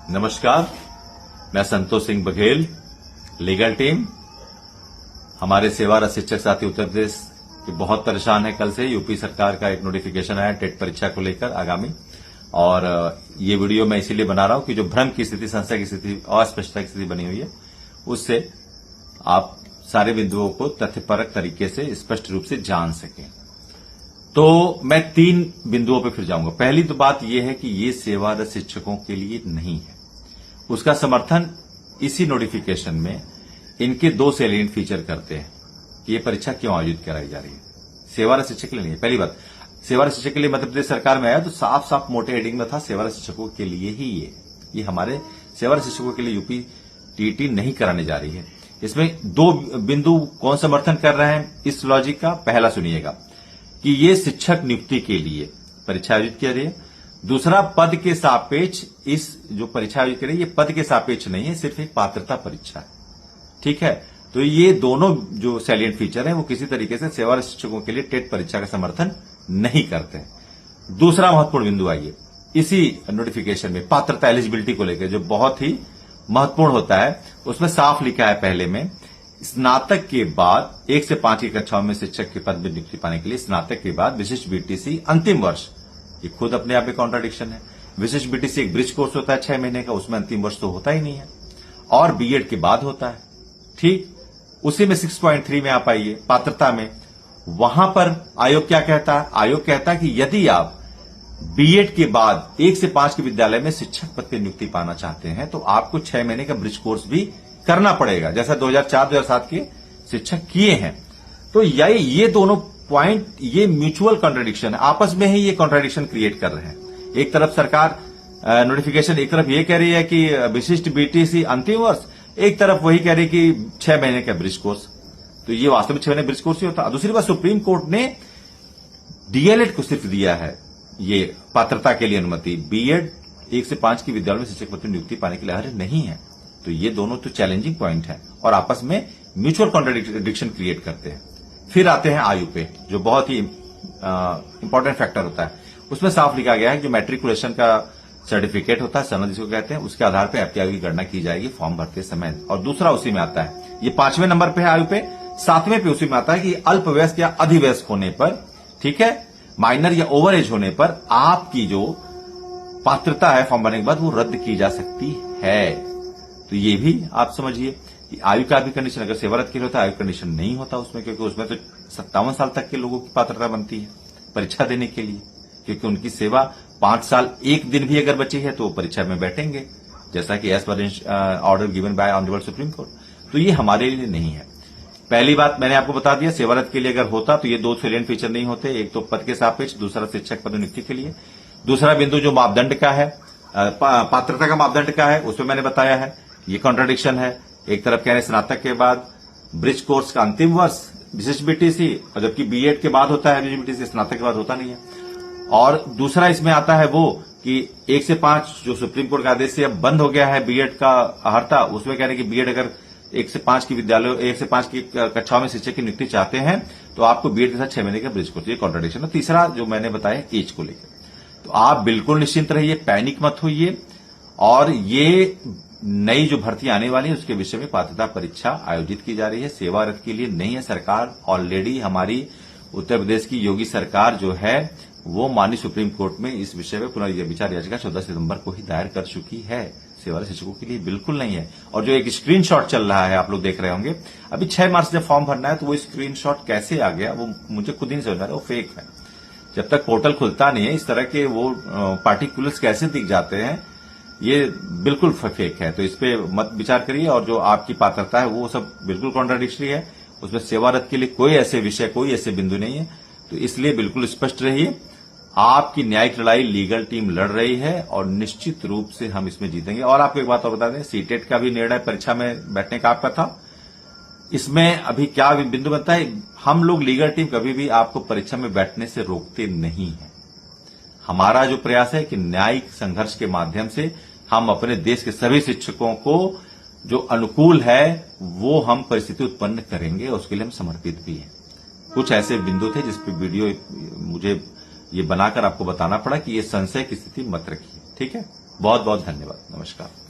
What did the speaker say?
नमस्कार, मैं Santosh Singh Baghel, legal team. हमारे सेवारत शिक्षक साथी उत्तर प्रदेश के बहुत परेशान है। कल से यूपी सरकार का एक नोटिफिकेशन आया टेट परीक्षा को लेकर आगामी, और ये वीडियो मैं इसीलिए बना रहा हूं कि जो भ्रम की स्थिति, संशय की स्थिति, अस्पष्टता की स्थिति बनी हुई है, उससे आप सारे बिंदुओं को तथ्यपरक तरीके से स्पष्ट रूप से जान सकें। तो मैं 3 बिंदुओं पर फिर जाऊंगा। पहली तो बात यह है कि ये सेवारत शिक्षकों के लिए नहीं है। उसका समर्थन इसी नोटिफिकेशन में इनके 2 सैलिएंट फीचर करते हैं कि ये परीक्षा क्यों आयोजित कराई जा रही है। सेवारत शिक्षक के लिए नहीं है। पहली बात, सेवारत शिक्षक के लिए मध्य प्रदेश सरकार में आया तो साफ साफ मोटे हेडिंग में था सेवारत शिक्षकों के लिए ही ये हमारे सेवारत शिक्षकों के लिए यूपी टीईटी नहीं कराने जा रही है। इसमें 2 बिंदु कौन समर्थन कर रहे हैं इस लॉजिक का। पहला सुनिएगा कि ये शिक्षक नियुक्ति के लिए परीक्षा आयोजित की जा रही है। दूसरा, पद के सापेक्ष इस जो परीक्षा आयोजित कर रही है, ये पद के सापेक्ष नहीं है, सिर्फ एक पात्रता परीक्षा है। ठीक है, तो ये दोनों जो सैलिएंट फीचर हैं वो किसी तरीके से सेवारत शिक्षकों के लिए टेट परीक्षा का समर्थन नहीं करते हैं। दूसरा महत्वपूर्ण बिंदु आइए इसी नोटिफिकेशन में पात्रता एलिजिबिलिटी को लेकर, जो बहुत ही महत्वपूर्ण होता है। उसमें साफ लिखा है पहले में, स्नातक के बाद 1 से 5 की कक्षाओं में शिक्षक के पद में नियुक्ति पाने के लिए स्नातक के बाद विशिष्ट बीटीसी अंतिम वर्ष, ये खुद अपने आप में कॉन्ट्राडिक्शन है। विशिष्ट बीटीसी एक ब्रिज कोर्स होता है 6 महीने का, उसमें अंतिम वर्ष तो होता ही नहीं है, और बीएड के बाद होता है। ठीक उसी में 6.3 में आप आइए पात्रता में, वहां पर आयोग क्या कहता है? आयोग कहता है कि यदि आप बीएड के बाद 1 से 5 के विद्यालय में शिक्षक पद की नियुक्ति पाना चाहते हैं तो आपको 6 महीने का ब्रिज कोर्स भी करना पड़ेगा, जैसा 2004-2007 के शिक्षक किए हैं। तो ये दोनों पॉइंट, ये म्यूचुअल कॉन्ट्रडिक्शन है, आपस में ही ये कॉन्ट्रडिक्शन क्रिएट कर रहे हैं। एक तरफ सरकार नोटिफिकेशन एक तरफ ये कह रही है कि विशिष्ट बीटीसी अंतिम वर्ष, एक तरफ वही कह रही है कि 6 महीने का ब्रिज कोर्स। तो ये वास्तव में 6 महीने ब्रिज कोर्स ही होता है। दूसरी बात, सुप्रीम कोर्ट ने डीएलएड को सिर्फ दिया है ये पात्रता के लिए अनुमति, बीएड 1 से 5 की विद्यालयों में शिक्षक पद की नियुक्ति पाने के लिए अर्ह नहीं है। तो ये दोनों तो चैलेंजिंग पॉइंट है और आपस में म्यूचुअल कॉन्ट्रडिक्शन क्रिएट करते हैं। फिर आते हैं आयु पे, जो बहुत ही इंपॉर्टेंट फैक्टर होता है। उसमें साफ लिखा गया है कि जो मैट्रिकुलेशन का सर्टिफिकेट होता है, सनद जिसको कहते हैं, उसके आधार पर एफटीआई की गणना की जाएगी फॉर्म भरते समय। और दूसरा उसी में आता है, ये 5वें नंबर पे है आयु पे। 7वें पे उसी में आता है कि अल्पवयस्क या अधिवयस्क होने पर, ठीक है, माइनर या ओवर एज होने पर आपकी जो पात्रता है फॉर्म भरने के बाद वो रद्द की जा सकती है। तो ये भी आप समझिए कि आयु का भी कंडीशन, अगर सेवारत के लिए होता है आयु कंडीशन नहीं होता उसमें, क्योंकि उसमें तो 57 साल तक के लोगों की पात्रता बनती है परीक्षा देने के लिए, क्योंकि उनकी सेवा 5 साल 1 दिन भी अगर बची है तो वो परीक्षा में बैठेंगे, जैसा कि as per order given by honourable supreme court. तो ये हमारे लिए नहीं है। पहली बात मैंने आपको बता दिया, सेवारत के लिए अगर होता तो ये 2 सैलिएंट फीचर नहीं होते, एक तो पद के सापेक्ष, दूसरा शिक्षक पद नियुक्ति के लिए। दूसरा बिंदु जो मापदंड का है, पात्रता का मापदंड का है, उसमें मैंने बताया है ये कॉन्ट्रडिक्शन है। एक तरफ कह रहे हैं स्नातक के बाद ब्रिज कोर्स का अंतिम वर्ष विशिष्ट बीटीसी, और जबकि बीएड के बाद होता है विशिष्ट बीटीसी, स्नातक के बाद होता नहीं है। और दूसरा इसमें आता है वो कि 1 से 5 जो सुप्रीम कोर्ट का आदेश से अब बंद हो गया है बीएड का अहर्ता, उसमें कह रहे हैं कि बीएड अगर 1 से 5 की विद्यालयों 1 से 5 की कक्षाओं में शिक्षक की नियुक्ति चाहते हैं तो आपको बीएड के साथ 6 महीने का ब्रिज कोर्स, ये कॉन्ट्रडिक्शन है। तीसरा जो मैंने बताया एज को लेकर, तो आप बिल्कुल निश्चिंत रहिए, पैनिक मत होइए, और ये नई जो भर्ती आने वाली है उसके विषय में पात्रता परीक्षा आयोजित की जा रही है, सेवारत के लिए नहीं है। सरकार ऑलरेडी, हमारी उत्तर प्रदेश की योगी सरकार जो है वो माननीय सुप्रीम कोर्ट में इस विषय में पुनर्विचार याचिका 14 सितंबर को ही दायर कर चुकी है। सेवारत शिक्षकों के लिए बिल्कुल नहीं है। और जो एक स्क्रीनशॉट चल रहा है, आप लोग देख रहे होंगे, अभी 6 मार्च जब फॉर्म भरना है तो वो स्क्रीनशॉट कैसे आ गया वो मुझे खुद ही नहीं समझ आ रहा, वो फेक है। जब तक पोर्टल खुलता नहीं है इस तरह के वो पार्टिकुलर्स कैसे दिख जाते हैं, ये बिल्कुल फेक है। तो इस पे मत विचार करिए, और जो आपकी पात्रता है वो सब बिल्कुल कॉन्ट्राडिक्टरी है। उसमें सेवारत के लिए कोई ऐसे विषय, कोई ऐसे बिंदु नहीं है। तो इसलिए बिल्कुल स्पष्ट रहिए, आपकी न्यायिक लड़ाई लीगल टीम लड़ रही है और निश्चित रूप से हम इसमें जीतेंगे। और आपको एक बात और बता दें, सीटेट का भी निर्णय परीक्षा में बैठने का आपका था। इसमें अभी क्या बिंदु बनता है, हम लोग लीगल टीम कभी भी आपको परीक्षा में बैठने से रोकते नहीं है। हमारा जो प्रयास है कि न्यायिक संघर्ष के माध्यम से हम अपने देश के सभी शिक्षकों को जो अनुकूल है वो हम परिस्थिति उत्पन्न करेंगे, उसके लिए हम समर्पित भी हैं। कुछ ऐसे बिंदु थे जिस पे वीडियो मुझे ये बनाकर आपको बताना पड़ा कि ये संशय की स्थिति मत रखिए, ठीक है। बहुत बहुत धन्यवाद। नमस्कार।